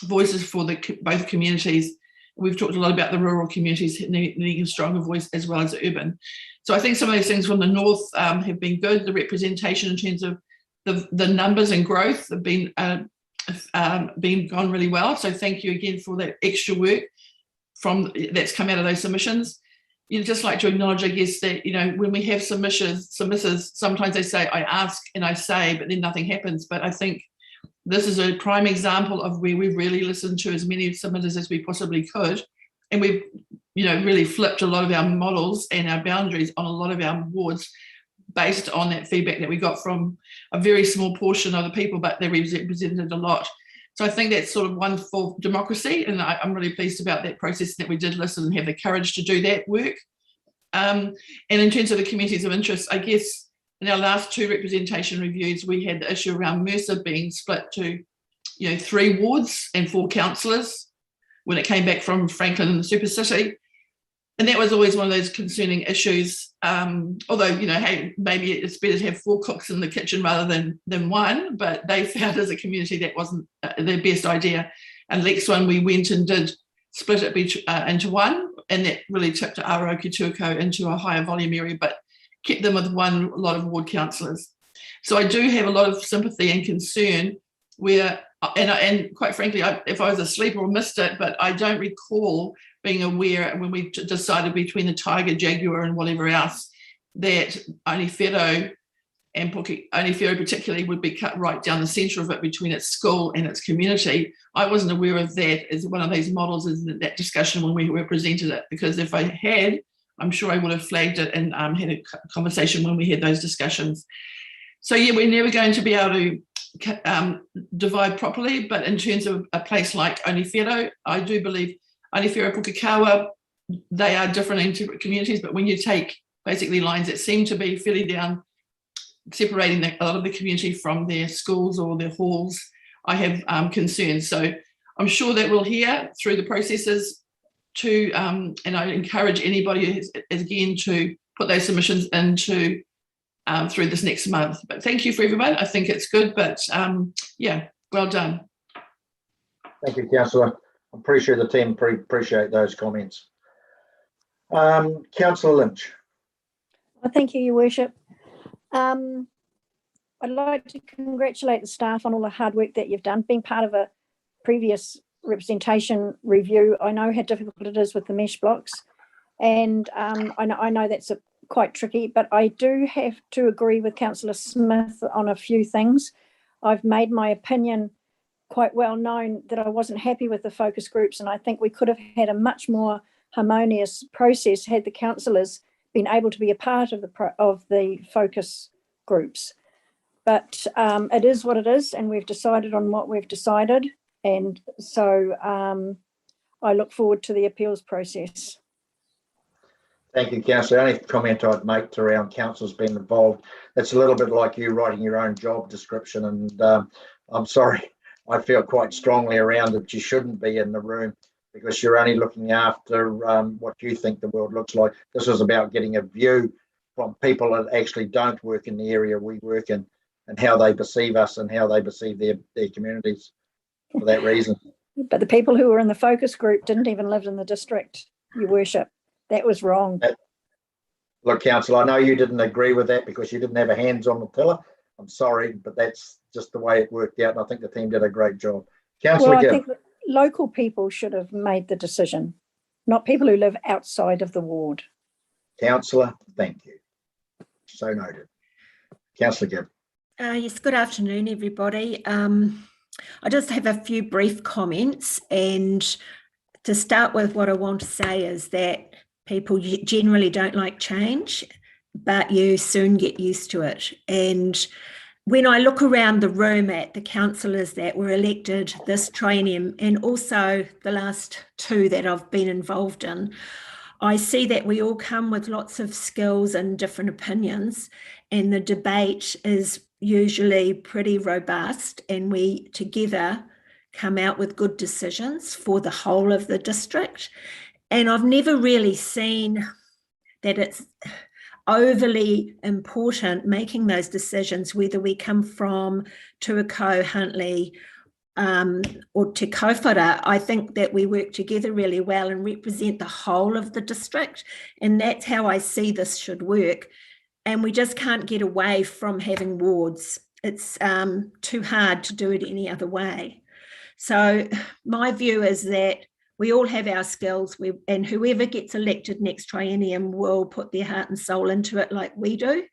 voices for both communities. We've talked a lot about the rural communities needing a stronger voice as well as urban. So I think some of those things from the north have been good. The representation in terms of the numbers and growth have been gone really well. So thank you again for that extra work that's come out of those submissions. You'd just like to acknowledge, I guess, that when we have submitters, sometimes they say I ask and I say, but then nothing happens. But I think this is a prime example of where we've really listened to as many submitters as we possibly could, and we've really flipped a lot of our models and our boundaries on a lot of our wards based on that feedback that we got from a very small portion of the people, but they represented a lot. So I think that's sort of one for democracy, and I'm really pleased about that process, that we did listen and have the courage to do that work. And in terms of the communities of interest, I guess in our last 2 representation reviews, we had the issue around Mercer being split to 3 wards and 4 councillors when it came back from Franklin and the Super City. And that was always one of those concerning issues. Although, hey, maybe it's better to have 4 cooks in the kitchen rather than 1, but they found as a community that wasn't their best idea. And next one, we went and did split it into 1, and that really tipped Aroa-Kituako into a higher volume area, but kept them with a lot of ward councillors. So I do have a lot of sympathy and concern where, and quite frankly, if I was asleep or missed it, but I don't recall being aware when we decided between the Tiger, Jaguar and whatever else, that Onewhero and Onewhero particularly would be cut right down the centre of it between its school and its community. I wasn't aware of that as one of these models in that discussion when we presented it, because if I had, I'm sure I would have flagged it and had a conversation when we had those discussions. So yeah, we're never going to be able to divide properly, but in terms of a place like Onewhero, I do believe Onewhero, Pukekohe, they are different communities, but when you take basically lines that seem to be fairly down, separating a lot of the community from their schools or their halls, I have concerns. So I'm sure that we'll hear through the processes to, and I encourage anybody again to put those submissions into through this next month. But thank you for everyone. I think it's good, but yeah, well done. Thank you, Councillor. I'm pretty sure the team appreciate those comments. Councillor Lynch. Well, thank you, Your Worship. I'd like to congratulate the staff on all the hard work that you've done. Being part of a previous representation review, I know how difficult it is with the mesh blocks, and I know that's quite tricky, but I do have to agree with Councillor Smith on a few things. I've made my opinion quite well known that I wasn't happy with the focus groups, and I think we could have had a much more harmonious process had the councillors been able to be a part of the focus groups. But it is what it is, and we've decided on what we've decided, and so I look forward to the appeals process. Thank you, Councillor. The only comment I'd make around councillors being involved, it's a little bit like you writing your own job description, and I'm sorry, I feel quite strongly around that you shouldn't be in the room because you're only looking after what you think the world looks like. This was about getting a view from people that actually don't work in the area we work in, and how they perceive us and how they perceive their communities for that reason. But the people who were in the focus group didn't even live in the district, Your Worship. That was wrong. Look, Councillor, I know you didn't agree with that because you didn't have a hands on the tiller. I'm sorry, but that's just the way it worked out, and I think the team did a great job. Councillor Well, I Gibb. think that local people should have made the decision, not people who live outside of the ward. Councillor, thank you. So noted. Councillor Gibb. Yes, good afternoon, everybody. I just have a few brief comments, and to start with, what I want to say is that people generally don't like change, but you soon get used to it. And when I look around the room at the councillors that were elected this triennium, and also the last 2 that I've been involved in, I see that we all come with lots of skills and different opinions, and the debate is usually pretty robust, and we together come out with good decisions for the whole of the district. And I've never really seen that it's overly important making those decisions, whether we come from Tuakau, Huntly, or Te Kaupara. I think that we work together really well and represent the whole of the district, and that's how I see this should work. And we just can't get away from having wards. It's too hard to do it any other way. So my view is that we all have our skills, and whoever gets elected next triennium will put their heart and soul into it like we do,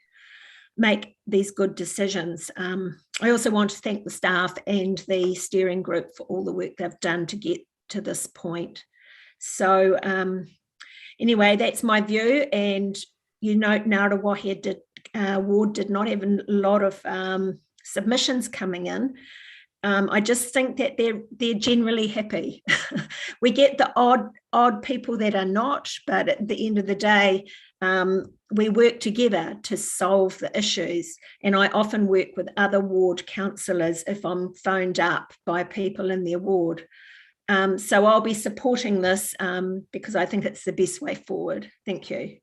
make these good decisions. I also want to thank the staff and the steering group for all the work they've done to get to this point. So anyway, that's my view. And you know, Ngaruawahia ward did not have a lot of submissions coming in. I just think that they're generally happy. We get the odd people that are not, but at the end of the day, we work together to solve the issues. And I often work with other ward councillors if I'm phoned up by people in their ward. So I'll be supporting this because I think it's the best way forward. Thank you.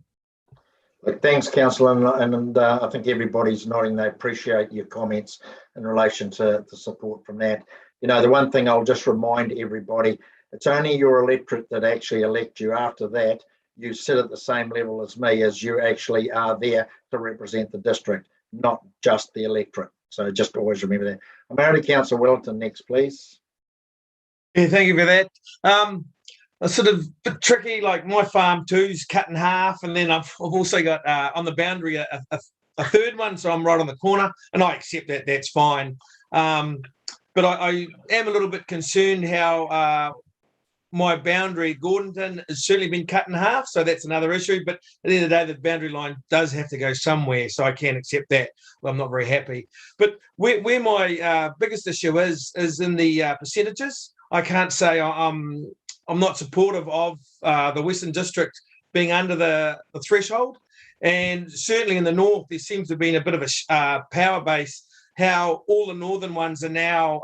Thanks, Councillor, and I think everybody's nodding. They appreciate your comments in relation to the support from that. You know, the one thing I'll just remind everybody, it's only your electorate that actually elect you. After that, you sit at the same level as me, as you actually are there to represent the district, not just the electorate. So just always remember that. I'm over to Councillor Wellington next, please. Yeah, thank you for that. A sort of bit tricky, like my farm too is cut in half, and then I've also got on the boundary a third one, so I'm right on the corner, and I accept that, that's fine. But I am a little bit concerned how my boundary, Gordonton, has certainly been cut in half, so that's another issue. But at the end of the day, the boundary line does have to go somewhere, so I can't accept that. Well, I'm not very happy. But where my biggest issue is in the percentages. I can't say I'm not supportive of the Western District being under the threshold. And certainly in the north, there seems to have been a bit of a power base, how all the northern ones are now,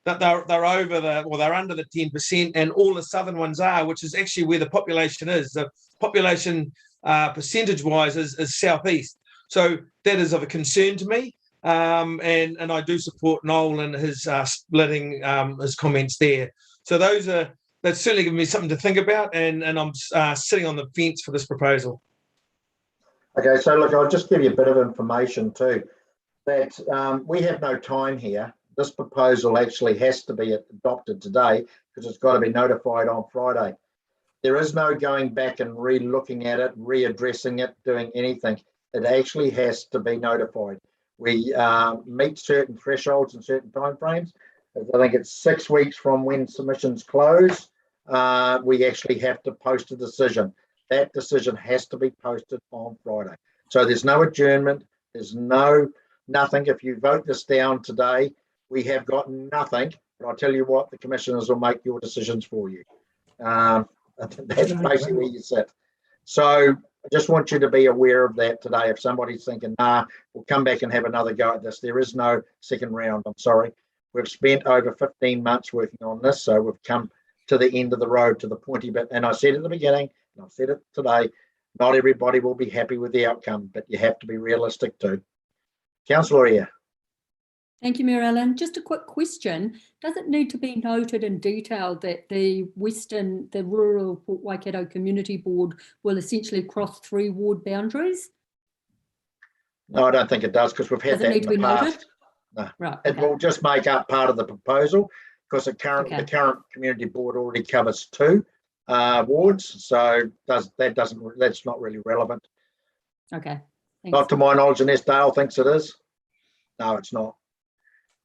that they're over they're under the 10%, and all the southern ones are, which is actually where the population is. The population percentage-wise is southeast. So that is of a concern to me. And I do support Noel and his splitting his comments there. So that's certainly given me something to think about, and I'm sitting on the fence for this proposal. Okay, so look, I'll just give you a bit of information too, that we have no time here. This proposal actually has to be adopted today because it's got to be notified on Friday. There is no going back and re-looking at it, readdressing it, doing anything. It actually has to be notified. We meet certain thresholds and certain timeframes. I think it's 6 weeks from when submissions close. We actually have to post a decision. That decision has to be posted on Friday. So there's no adjournment. There's nothing. If you vote this down today, we have got nothing. But I'll tell you what, the commissioners will make your decisions for you. That's basically where you sit. So I just want you to be aware of that today. If somebody's thinking, nah, we'll come back and have another go at this, there is no second round. I'm sorry. We've spent over 15 months working on this, so we've come to the end of the road, to the pointy bit. And I said at the beginning, and I've said it today, not everybody will be happy with the outcome, but you have to be realistic too. Councillor Eyre. Thank you, Mayor Allen. Just a quick question. Does it need to be noted in detail that the rural Port Waikato Community Board will essentially cross 3 ward boundaries? No, I don't think it does, because we've had that in the past. No. Right, it will just make up part of the proposal, because the current community board already covers 2 wards, so that's not really relevant. Okay. Thanks. Not to my knowledge, unless Dale thinks it is. No, it's not.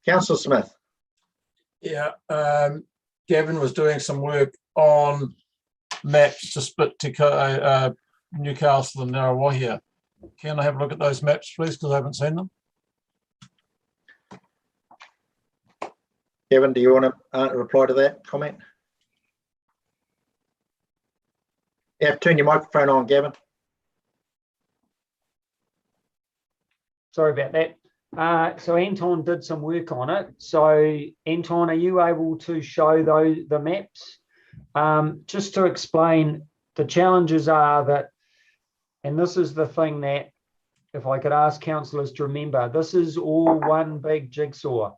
Councillor Smith. Yeah, Gavin was doing some work on maps to split Newcastle and Ngaruawahia. Can I have a look at those maps, please, because I haven't seen them? Gavin, do you want to reply to that comment? Yeah, turn your microphone on, Gavin. Sorry about that. So Anton did some work on it. So Anton, are you able to show the maps? Just to explain, the challenges are that, and this is the thing that, if I could ask councillors to remember, this is all one big jigsaw.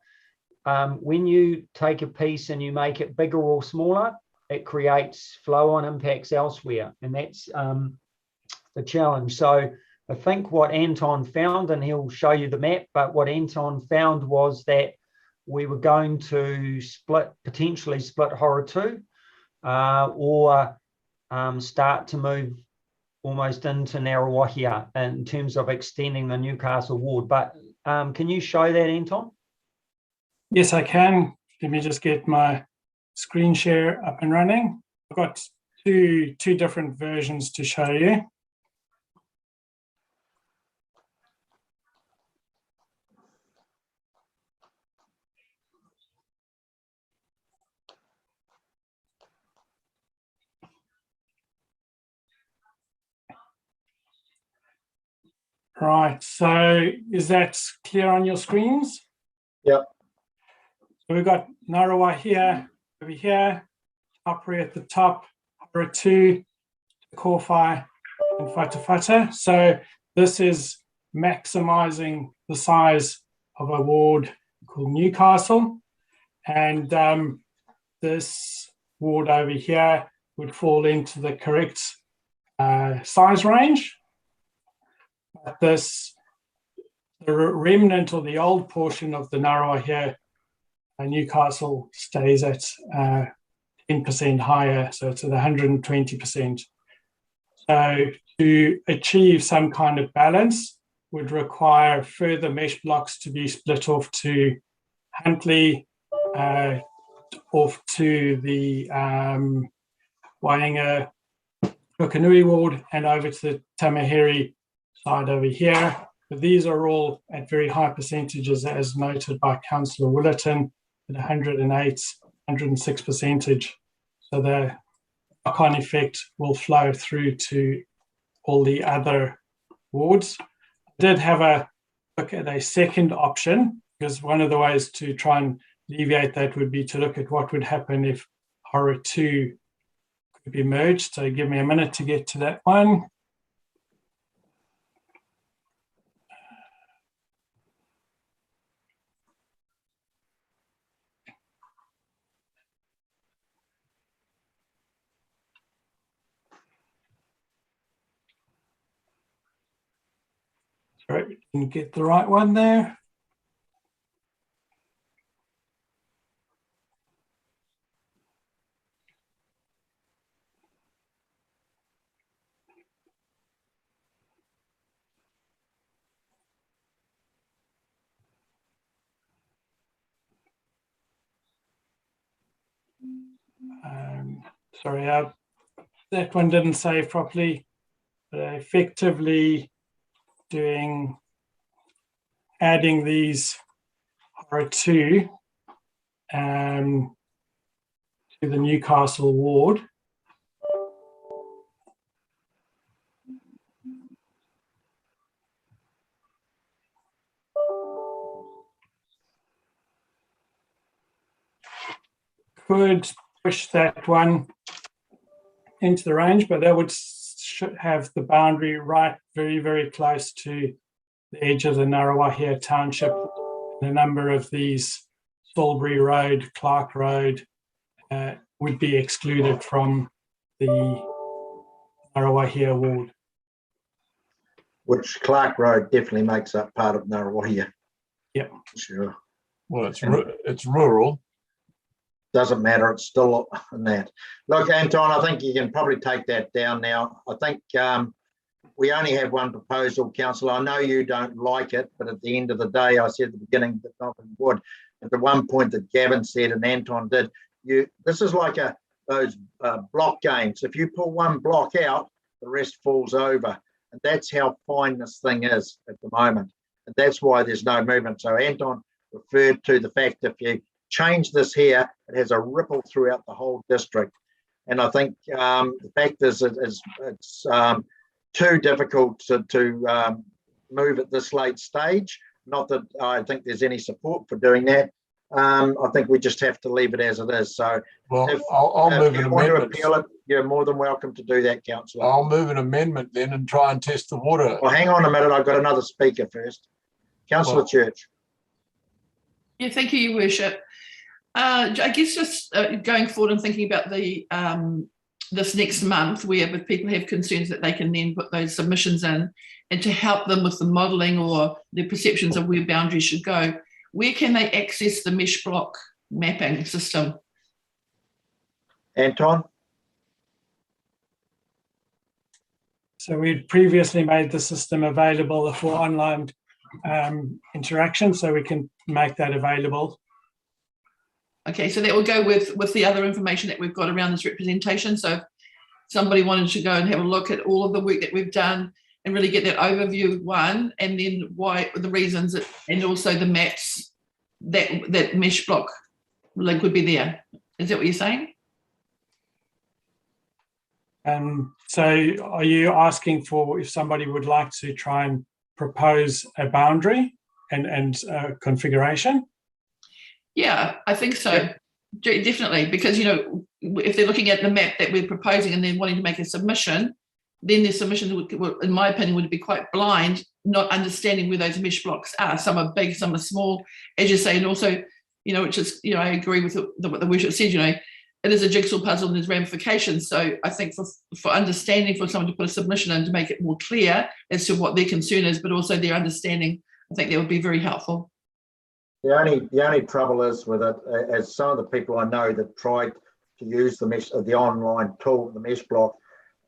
When you take a piece and you make it bigger or smaller, it creates flow-on impacts elsewhere, and that's the challenge. So I think what Anton found, and he'll show you the map, but what Anton found was that we were going to potentially split Horatu, or start to move almost into Ngaruawahia in terms of extending the Newcastle ward. But can you show that, Anton? Yes, I can. Let me just get my screen share up and running. I've got two different versions to show you. Right, so is that clear on your screens? Yep. So we've got Ngārawa here, over here, Apri at the top, Hara 2, Kōwhai, and Whatawhata. So this is maximizing the size of a ward called Newcastle. And this ward over here would fall into the correct size range. But the remnant or the old portion of the Ngārawa here, Newcastle stays at 10% higher, so it's at 120%. So to achieve some kind of balance would require further mesh blocks to be split off to Huntly, off to the Wainga Rukanui ward, and over to the Tamaheri side over here. But these are all at very high percentages, as noted by Councillor Willerton, at 108, 106%. So the knock-on effect will flow through to all the other wards. I did have a look at a second option, because one of the ways to try and alleviate that would be to look at what would happen if Hara 2 could be merged. So give me a minute to get to that one. Sorry, didn't get the right one there. Sorry, that one didn't save properly. But effectively adding these Hara 2 to the Newcastle ward. Could push that one into the range, but that would have the boundary right very, very close to the edge of the Ngarawahia township. A number of these, Salisbury Road, Clark Road, would be excluded from the Ngarawahia ward. Which Clark Road definitely makes up part of Ngarawahia. Yep. Sure. Well, it's rural. Doesn't matter, it's still in that. Look, Anton, I think you can probably take that down now. I think we only have one proposal, Councillor. I know you don't like it, but at the end of the day, I said at the beginning that nothing would. At the one point that Gavin said and Anton did, this is like those block games. If you pull one block out, the rest falls over. And that's how fine this thing is at the moment. And that's why there's no movement. So Anton referred to the fact if you change this here, it has a ripple throughout the whole district. And I think the fact is it's too difficult to move at this late stage. Not that I think there's any support for doing that. I think we just have to leave it as it is. So well, I'll move an amendment. Appeal it, you're more than welcome to do that, Councillor. I'll move an amendment then and try and test the water. Well, hang on a minute. I've got another speaker first. Councillor Church. Yeah, thank you, Your Worship. I guess just going forward and thinking about the this next month, where if people have concerns that they can then put those submissions in, and to help them with the modelling or their perceptions of where boundaries should go, where can they access the mesh block mapping system? Anton? So we'd previously made the system available for online interaction, so we can make that available. Okay, so that will go with the other information that we've got around this representation. So somebody wanted to go and have a look at all of the work that we've done and really get that overview one, and then why the reasons and also the maps that mesh block link would be there. Is that what you're saying? So are you asking for if somebody would like to try and propose a boundary and configuration? Yeah, I think so. Definitely, because, you know, if they're looking at the map that we're proposing and then wanting to make a submission, then their submission would, in my opinion, would be quite blind, not understanding where those mesh blocks are. Some are big, some are small, as you say, and also, you know, which is, you know, I agree with what the worship said, you know, it is a jigsaw puzzle and there's ramifications. So I think for understanding, for someone to put a submission in to make it more clear as to what their concern is, but also their understanding, I think that would be very helpful. The only trouble is with it, as some of the people I know that tried to use the online tool, the mesh block,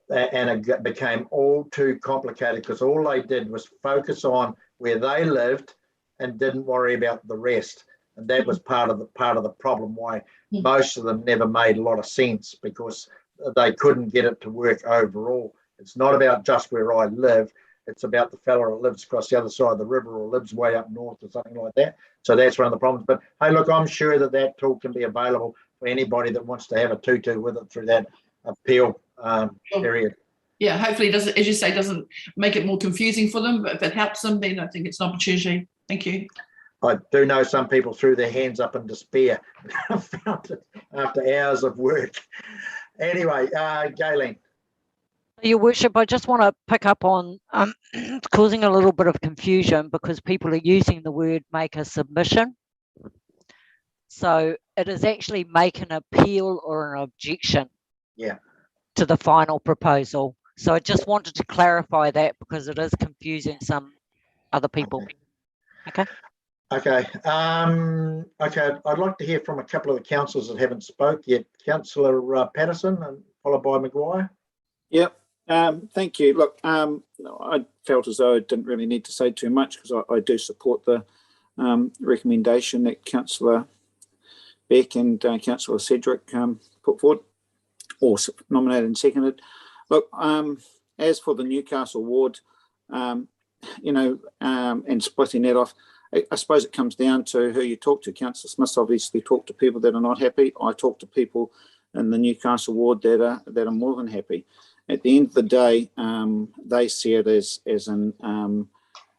and it became all too complicated because all they did was focus on where they lived and didn't worry about the rest. And that was part of the problem why most of them never made a lot of sense, because they couldn't get it to work overall. It's not about just where I live. It's about the fella that lives across the other side of the river or lives way up north or something like that. So that's one of the problems. But hey, look, I'm sure that tool can be available for anybody that wants to have a tutu with it through that appeal period. Yeah, hopefully it doesn't, as you say, doesn't make it more confusing for them. But if it helps them, then I think it's an opportunity. Thank you. I do know some people threw their hands up in despair found it after hours of work. Anyway, Galen. Your Worship, I just want to pick up on it's causing a little bit of confusion because people are using the word make a submission. So it is actually make an appeal or an objection to the final proposal. So I just wanted to clarify that because it is confusing some other people. Okay. Okay. Okay. I'd like to hear from a couple of the councillors that haven't spoke yet. Councillor Patterson, and followed by Maguire. Yep. Thank you. Look, I felt as though I didn't really need to say too much because I do support the recommendation that Councillor Beck and Councillor Cedric put forward, or nominated and seconded. Look, as for the Newcastle ward, you know, and splitting that off, I suppose it comes down to who you talk to. Councillor Smith obviously talked to people that are not happy. I talk to people in the Newcastle ward that are more than happy. At the end of the day, they see it as an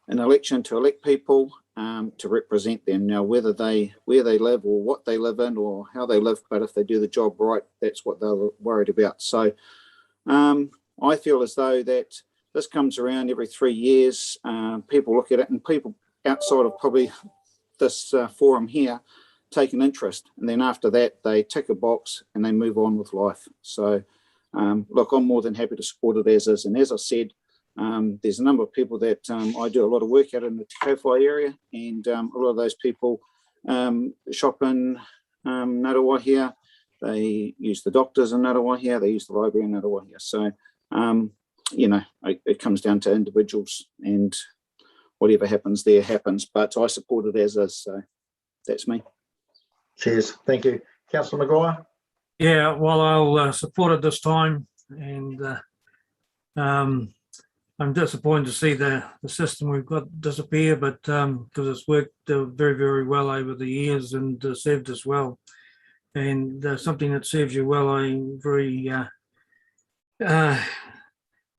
election to elect people to represent them. Now, where they live or what they live in or how they live, but if they do the job right, that's what they're worried about. So I feel as though that this comes around every 3 years. People look at it, and people outside of probably this forum here take an interest, and then after that they tick a box and they move on with life. So look, I'm more than happy to support it as is, and as I said, there's a number of people that I do a lot of work out in the Te Kowhai area, and a lot of those people shop in Ngaruawahia. They use the doctors in Ngaruawahia, they use the library in Ngaruawahia. So you know, it comes down to individuals, and whatever happens there happens, but I support it as is. So that's me. Cheers. Thank you. Councillor Maguire. Yeah, well, I'll support it this time, and I'm disappointed to see the system we've got disappear, but because it's worked very, very well over the years and served us well, and something that serves you well, I'm very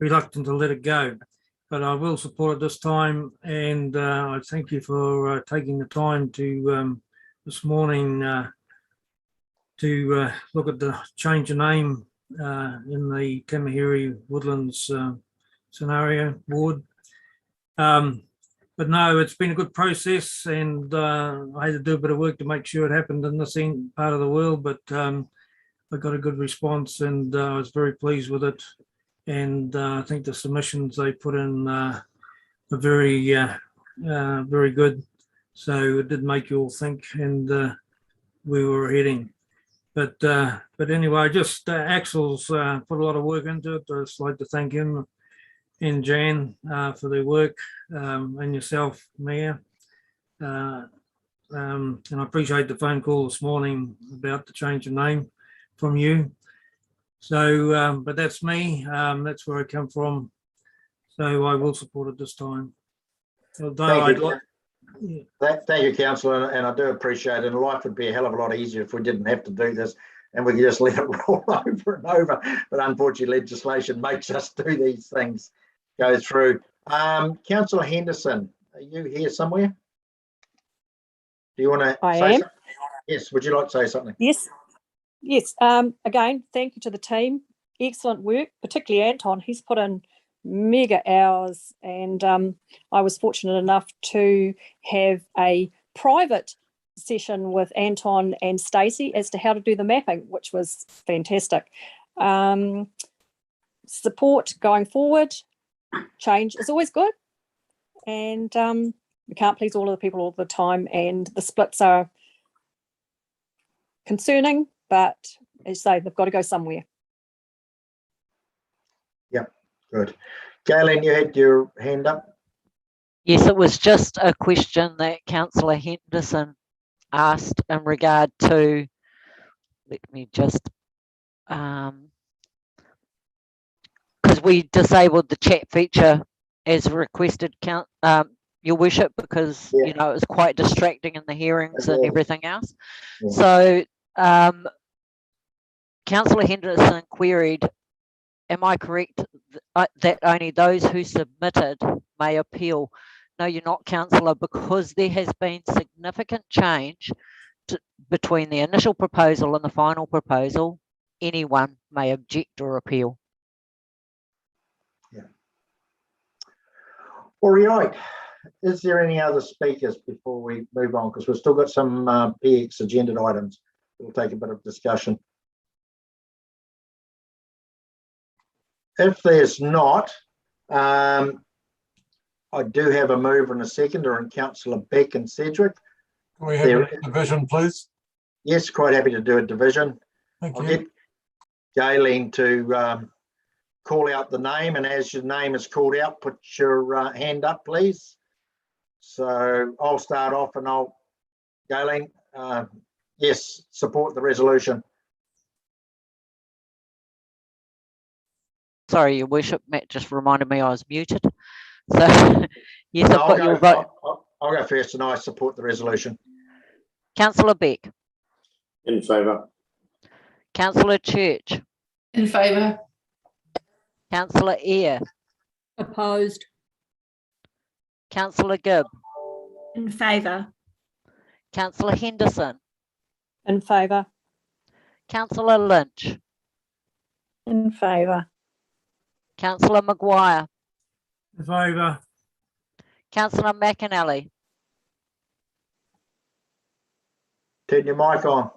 reluctant to let it go. But I will support it this time, and I thank you for taking the time to this morning to look at the change of name in the Tamahiri Woodlands scenario ward. But no, it's been a good process, and I had to do a bit of work to make sure it happened in this part of the world, but I got a good response, and I was very pleased with it. And I think the submissions they put in are very, very good. So it did make you all think, and we were heading. But anyway, just Axel's put a lot of work into it. I'd just like to thank him and Jan for their work, and yourself, Mayor. And I appreciate the phone call this morning about the change of name from you. So, but that's me. That's where I come from. So I will support it this time. Although Thank you, thank you, Councillor, and I do appreciate it. And life would be a hell of a lot easier if we didn't have to do this and we could just let it roll over and over. But unfortunately, legislation makes us do these things, go through. Councillor Henderson, are you here somewhere? Do you want to I say am. something? Yes, would you like to say something? Yes. Again, thank you to the team. Excellent work, particularly Anton. He's put in mega hours, and I was fortunate enough to have a private session with Anton and Stacey as to how to do the mapping, which was fantastic. Support going forward. Change is always good, and we can't please all of the people all the time, and the splits are concerning, but as I say, they've got to go somewhere. Yeah, good. Galen, you had your hand up. Yes, it was just a question that Councillor Henderson asked in regard to, let me just, because we disabled the chat feature as requested, Your Worship, because, you know, it was quite distracting in the hearings and everything else. So, Councillor Henderson queried, am I correct that only those who submitted may appeal? No, you're not, Councillor, because there has been significant change between the initial proposal and the final proposal. Anyone may object or appeal. Yeah. All right. Is there any other speakers before we move on? Because we've still got some PX agenda items. We'll take a bit of discussion. If there's not, I do have a mover and a seconder, and Councillor Beck and Cedric. Can we have a division, please? Yes, quite happy to do a division. Thank I'll you. get Galen to call out the name, and as your name is called out, put your hand up, please. So I'll start off, and Galen, yes, support the resolution. Sorry, Your Worship, Matt just reminded me I was muted. So, yes, I've got your vote. I'll go first, and I support the resolution. Councillor Beck. In favour. Councillor Church. In favour. Councillor Eyre. Opposed. Councillor Gibb. In favour. Councillor Henderson. In favour. Councillor Lynch. In favour. Councillor Maguire. In favour. Councillor McAnally. Turn your mic on,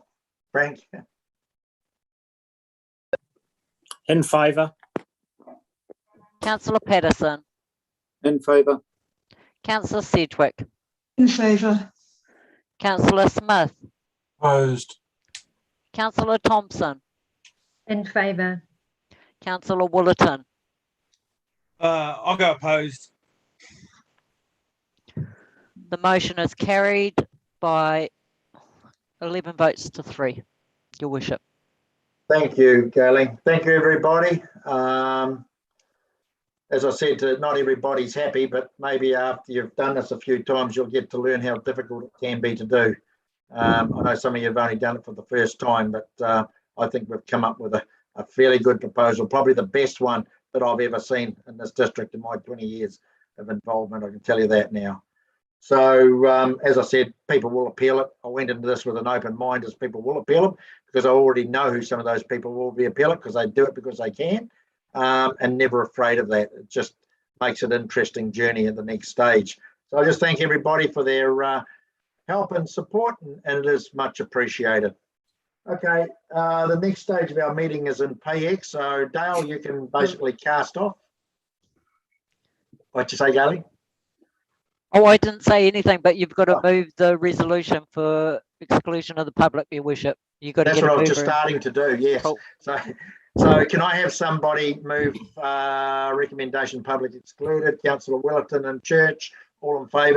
Frank. In favour. Councillor Patterson. In favour. Councillor Sedgwick. In favour. Councillor Smith. Opposed. Councillor Thompson. In favour. Councillor Woollerton. I'll go opposed. The motion is carried by 11 votes to 3, Your Worship. Thank you, Galen. Thank you, everybody. As I said, not everybody's happy, but maybe after you've done this a few times, you'll get to learn how difficult it can be to do. I know some of you have only done it for the first time, but I think we've come up with a fairly good proposal, probably the best one that I've ever seen in this district in my 20 years of involvement. I can tell you that now. So, as I said, people will appeal it. I went into this with an open mind, as people will appeal them, because I already know who some of those people will be appealing, because they do it because they can, and never afraid of that. It just makes it an interesting journey at the next stage. So I just thank everybody for their help and support, and it is much appreciated. Okay, the next stage of our meeting is in PX. So Dale, you can basically cast off. What'd you say, Gally? Oh, I didn't say anything, but you've got to move the resolution for exclusion of the public, Your Worship. You've got to That's get what I a was just mover. starting to do, yes. Cool. So can I have somebody move recommendation public excluded? Councillor Willerton and Church, all in favour?